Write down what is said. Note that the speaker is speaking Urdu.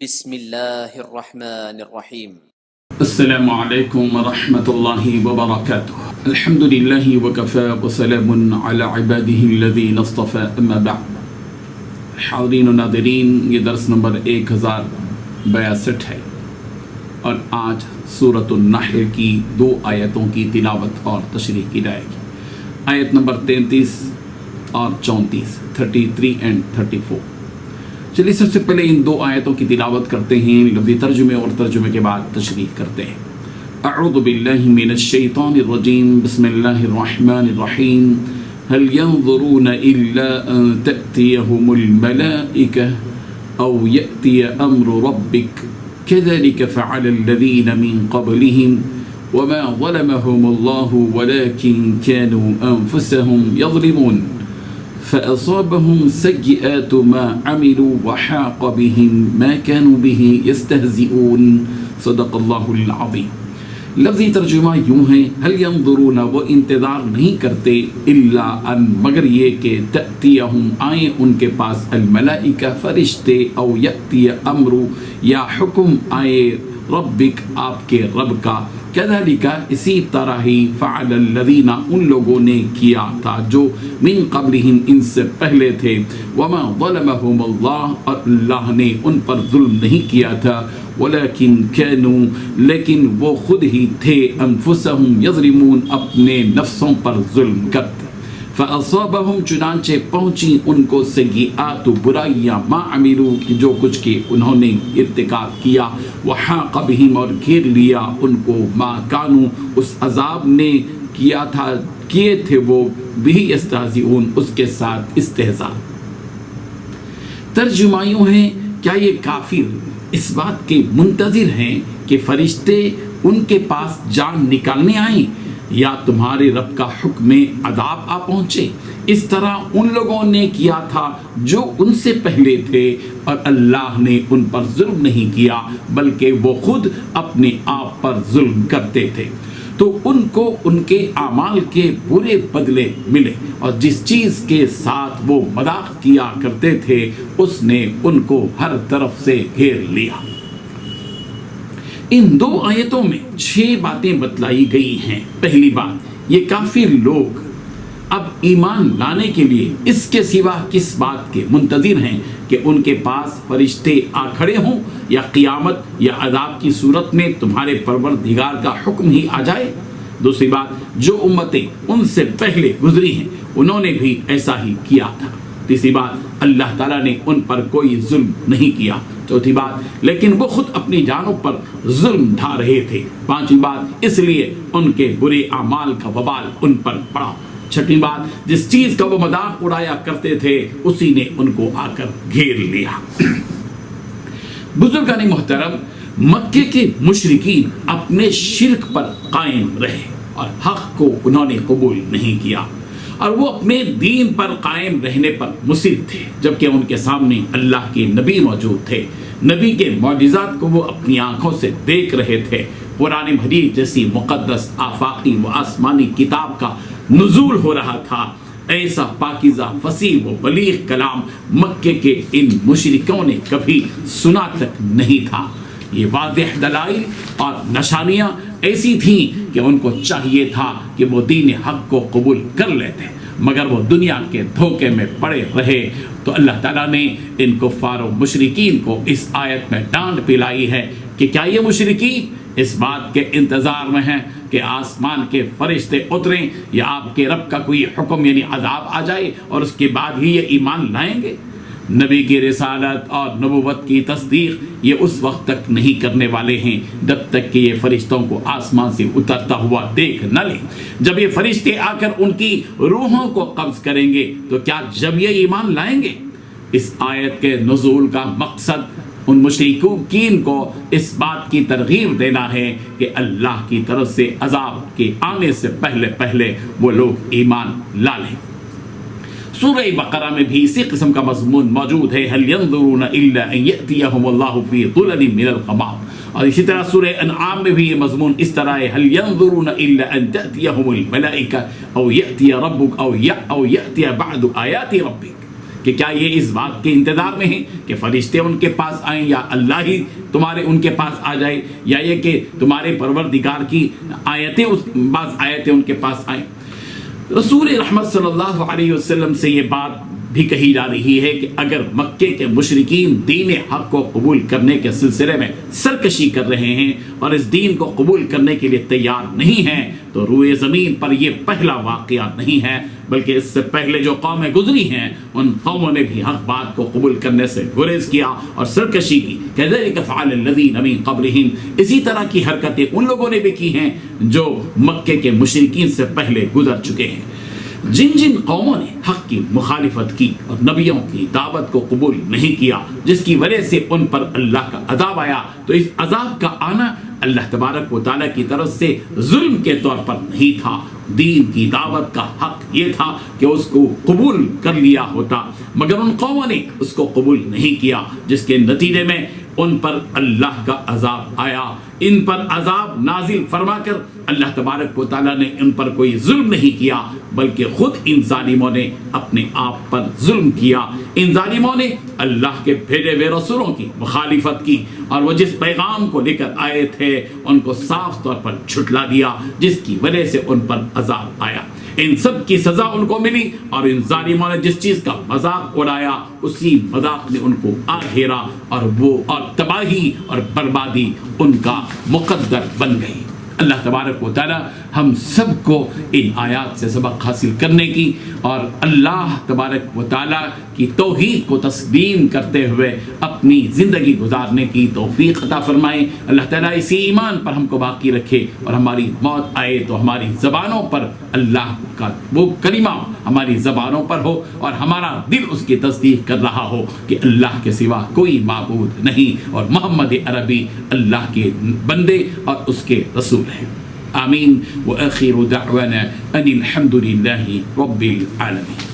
بسم اللہ الرحمن الرحیم۔ السلام علیکم ورحمۃ اللہ وبرکاتہ۔ الحمد للہ وکفی وسلام علی عبادہ الذین اصطفی، اما بعد۔ حاضرین و ناظرین، یہ درس نمبر 1062 ہے اور آج سورۃ النحل کی 2 آیتوں کی تلاوت اور تشریح کی جائے گی۔ آیت نمبر 33 اور 34، 33 and 34۔ چلیے سب سے پہلے ان 2 آیتوں کی تلاوت کرتے ہیں، لفظی ترجمے اور ترجمے کے بعد تشریح کرتے ہیں۔ اعوذ باللہ من الشیطان الرجیم، بسم اللہ الرحمن الرحیم۔ هل ينظرون الا ان تأتيهم الملائكة او يأتي امر ربك كذلك فعل الذين من قبلهم وما ظلمهم الله ولكن كانوا انفسهم يظلمون فأصابهم سيئات ما عملوا وحاق بهم ما كانوا به يستهزئون صدق اللہ العظیم۔ لفظی ترجمہ یوں ہے، هل ينظرون، وہ انتظار نہیں کرتے، الا ان، مگر یہ کہ تأتیہم، آئیں ان کے پاس، الملائکہ، فرشتے، او یأتی امر، یا حکم آئے، ربک، آپ کے رب کا، کذالک، اسی طرح ہی، فعل الذین، ان لوگوں نے کیا تھا جو من قبلہم، ان سے پہلے تھے، وما ظلمہم اللہ، اور اللہ نے ان پر ظلم نہیں کیا تھا، ولیکن کانوا، لیکن وہ خود ہی تھے، انفسہم یظلمون، اپنے نفسوں پر ظلم کرتے۔ فاصابہم، چنانچہ پہنچی ان کو، سیئات، برائیاں، ما عملوا، جو کچھ کہ انہوں نے ارتکاب کیا، وحاق بہم، اور گھیر لیا ان کو، ما کانوا، اس عذاب نے کیے تھے وہ، بھی یستہزئون، اس کے ساتھ استہزاء۔ ترجمہ یوں ہے، کیا یہ کافر اس بات کے منتظر ہیں کہ فرشتے ان کے پاس جان نکالنے آئیں یا تمہارے رب کا حکم عذاب آ پہنچے؟ اس طرح ان لوگوں نے کیا تھا جو ان سے پہلے تھے، اور اللہ نے ان پر ظلم نہیں کیا بلکہ وہ خود اپنے آپ پر ظلم کرتے تھے، تو ان کو ان کے اعمال کے برے بدلے ملے، اور جس چیز کے ساتھ وہ مذاق کیا کرتے تھے اس نے ان کو ہر طرف سے گھیر لیا۔ ان 2 آیتوں میں 6 باتیں بتلائی گئی ہیں۔ پہلی بات، یہ کافر لوگ اب ایمان لانے کے لیے اس کے سوا کس بات کے منتظر ہیں کہ ان کے پاس فرشتے آ کھڑے ہوں، یا قیامت یا عذاب کی صورت میں تمہارے پروردگار کا حکم ہی آ جائے؟ دوسری بات، جو امتیں ان سے پہلے گزری ہیں انہوں نے بھی ایسا ہی کیا تھا۔ تیسری بات، اللہ تعالیٰ نے ان پر کوئی ظلم نہیں کیا۔ چوتھی بات، لیکن وہ خود اپنی جانوں پر ظلم ڈھا رہے تھے۔ پانچویں بات، اس لیے ان کے برے اعمال کا وبال ان پر پڑا۔ چھٹی بات، جس چیز کا وہ مذاق اڑایا کرتے تھے اسی نے ان کو آ کر گھیر لیا۔ بزرگان محترم، مکے کے مشرکین اپنے شرک پر قائم رہے اور حق کو انہوں نے قبول نہیں کیا، اور وہ اپنے دین پر قائم رہنے پر مصر تھے، جبکہ ان کے سامنے اللہ کے نبی موجود تھے۔ نبی کے معجزات کو وہ اپنی آنکھوں سے دیکھ رہے تھے۔ قرآن مجید جیسی مقدس آفاقی و آسمانی کتاب کا نزول ہو رہا تھا۔ ایسا پاکیزہ، فصیح و بلیغ کلام مکے کے ان مشرکوں نے کبھی سنا تک نہیں تھا۔ یہ واضح دلائل اور نشانیاں ایسی تھیں کہ ان کو چاہیے تھا کہ وہ دین حق کو قبول کر لیتے، مگر وہ دنیا کے دھوکے میں پڑے رہے۔ تو اللہ تعالیٰ نے ان کفار و مشرکین کو اس آیت میں ڈانٹ پلائی ہے کہ کیا یہ مشرکین اس بات کے انتظار میں ہیں کہ آسمان کے فرشتے اتریں یا آپ کے رب کا کوئی حکم یعنی عذاب آ جائے اور اس کے بعد ہی یہ ایمان لائیں گے؟ نبی کی رسالت اور نبوت کی تصدیق یہ اس وقت تک نہیں کرنے والے ہیں جب تک کہ یہ فرشتوں کو آسمان سے اترتا ہوا دیکھ نہ لیں۔ جب یہ فرشتے آ کر ان کی روحوں کو قبض کریں گے تو کیا جب یہ ایمان لائیں گے؟ اس آیت کے نزول کا مقصد ان مشرکین کو اس بات کی ترغیب دینا ہے کہ اللہ کی طرف سے عذاب کے آنے سے پہلے وہ لوگ ایمان لا لیں۔ سورہ بقرہ میں بھی اسی قسم کا مضمون موجود ہے، هل ينظرون الا ان يأتيهم الله في ظلل من الغمام، اور اسی طرح سورہ انعام میں بھی یہ مضمون اس طرح ہے، هل ينظرون الا ان تأتيهم الملائكة او يأتي ربك او يأتي بعض آیات ربك۔ کہ کیا یہ اس بات کے انتظار میں ہیں کہ فرشتے ان کے پاس آئیں یا اللہ ہی تمہارے ان کے پاس آ جائے، یا یہ کہ تمہارے پروردگار کی آیتیں بعض آیتیں ان کے پاس آئیں؟ رسول رحمت صلی اللہ علیہ وسلم سے یہ بات بھی کہی جا رہی ہے کہ اگر مکے کے مشرکین دین حق کو قبول کرنے کے سلسلے میں سرکشی کر رہے ہیں اور اس دین کو قبول کرنے کے لیے تیار نہیں ہیں تو روئے زمین پر یہ پہلا واقعہ نہیں ہے، بلکہ اس سے پہلے جو قومیں گزری ہیں ان قوموں نے بھی حق بات کو قبول کرنے سے گریز کیا اور سرکشی کی۔ كَذَلِكَ فَعَلَ الَّذِينَ مِن قَبْلِهِمْ، اسی طرح کی حرکتیں ان لوگوں نے بھی کی ہیں جو مکے کے مشرکین سے پہلے گزر چکے ہیں۔ جن جن قوموں نے حق کی مخالفت کی اور نبیوں کی دعوت کو قبول نہیں کیا، جس کی وجہ سے ان پر اللہ کا عذاب آیا، تو اس عذاب کا آنا اللہ تبارک و تعالیٰ کی طرف سے ظلم کے طور پر نہیں تھا۔ دین کی دعوت کا حق یہ تھا کہ اس کو قبول کر لیا ہوتا، مگر ان قوموں نے اس کو قبول نہیں کیا، جس کے نتیجے میں ان پر اللہ کا عذاب آیا۔ ان پر عذاب نازل فرما کر اللہ تبارک و تعالیٰ نے ان پر کوئی ظلم نہیں کیا، بلکہ خود ان ظالموں نے اپنے آپ پر ظلم کیا۔ ان ظالموں نے اللہ کے بھیجے ہوئے رسولوں کی مخالفت کی اور وہ جس پیغام کو لے کر آئے تھے ان کو صاف طور پر جھٹلا دیا، جس کی وجہ سے ان پر عذاب آیا۔ ان سب کی سزا ان کو ملی، اور ان ظالموں نے جس چیز کا مذاق اڑایا اسی مذاق نے ان کو آ گھیرا، اور تباہی اور بربادی ان کا مقدر بن گئی۔ اللہ تبارک و تعالی ہم سب کو ان آیات سے سبق حاصل کرنے کی اور اللہ تبارک و تعالی کی توحید کو تسلیم کرتے ہوئے اپنی زندگی گزارنے کی توفیق عطا فرمائے۔ اللہ تعالیٰ اسی ایمان پر ہم کو باقی رکھے، اور ہماری موت آئے تو ہماری زبانوں پر اللہ کا وہ کلمہ ہماری زبانوں پر ہو اور ہمارا دل اس کی تصدیق کر رہا ہو کہ اللہ کے سوا کوئی معبود نہیں اور محمد عربی اللہ کے بندے اور اس کے رسول ہیں۔ آمین۔ وآخر دعوانا ان الحمد للہ رب العالمین۔